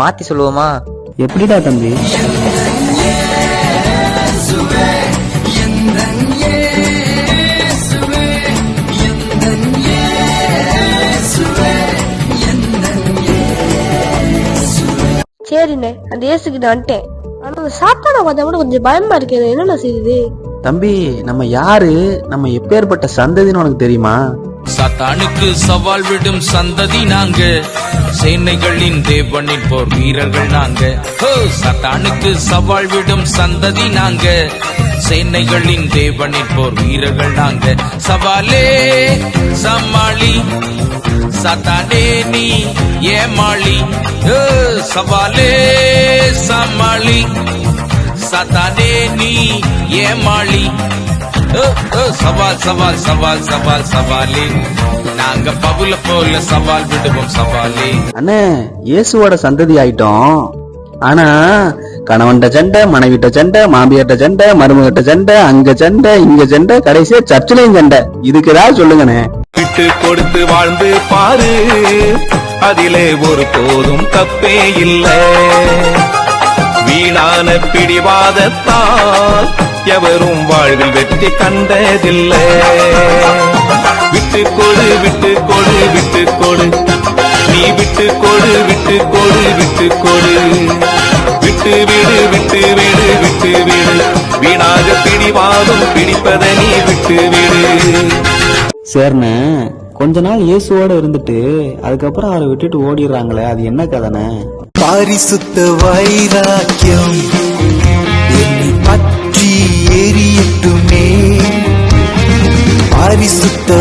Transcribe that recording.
மாத்தி சொல்லுவோமா? எப்படிடா தம்பி? சரிண்ணே, அந்த இயேசுகிட்ட வந்துட்டேன். ஆனா அந்த சாத்தான பார்த்தா கூட கொஞ்சம் பயமா இருக்கு. என்னென்ன செய்யுது? தம்பி, நம்ம யாரு, நம்ம எப்பேற்பட்ட சந்ததின்னு உனக்கு தெரியுமா? சாத்தானுக்கு சவால் விடும் சந்ததி நாங்க, சேனைகளின் தேவனின் போர் வீரர்கள் நாங்க. சாத்தானுக்கு சவால் விடும் சந்ததி நாங்க, சேனைகளின் தேவனின் போர் வீரர்கள் நாங்க. சவாலே சமாளி, சாத்தானே நீ ஏமாளி. சவாலே சமாளி, சாத்தானே நீ ஏமாளி. சவால் சவால் சவால் சவால் சவாலே, நாங்க பவுல போல சவால் விடுவோம் சவாலே. அண்ணே, இயேசுவோட சந்ததி ஆயிட்டோம். ஆனா கணவன்ட சண்டை, மனைவிட்ட சண்டை, மாமியார்ட்ட சண்டை, மருமகிட்ட சண்டை, அங்க சண்டை, இங்க சண்டை, கடைசியா சர்ச்சிலையும் சண்டை. இதுக்கு ஏதாவது சொல்லுங்கண்ணே. விட்டு கொடுத்து வாழ்ந்து பாரு, அதிலே ஒரு போதும் தப்பே இல்லை. வீணான பிடிவாதத்தால் எவரும் வாழ்வில் வெற்றி கண்டதில்லை. விட்டு கொடு விட்டு கொடு விட்டு கொடு, நீ விட்டு கொடு விட்டு கொடு விட்டு கொடு, விட்டு விடு விட்டு விடு விட்டு விடு, வீணாக பிடிவாதம் பிடிப்பதை நீ விட்டு விடு. சரிண்ணே, கொஞ்ச நாள் இயேசுவோட இருந்துட்டு அதுக்கப்புறம் அவரை விட்டுட்டு ஓடிடுறாங்களே, அது என்ன கதைண்ணே? பாரிசுத்த வைராக்கியம் என்னை பற்றி எரியட்டுமே, பாரிசுத்த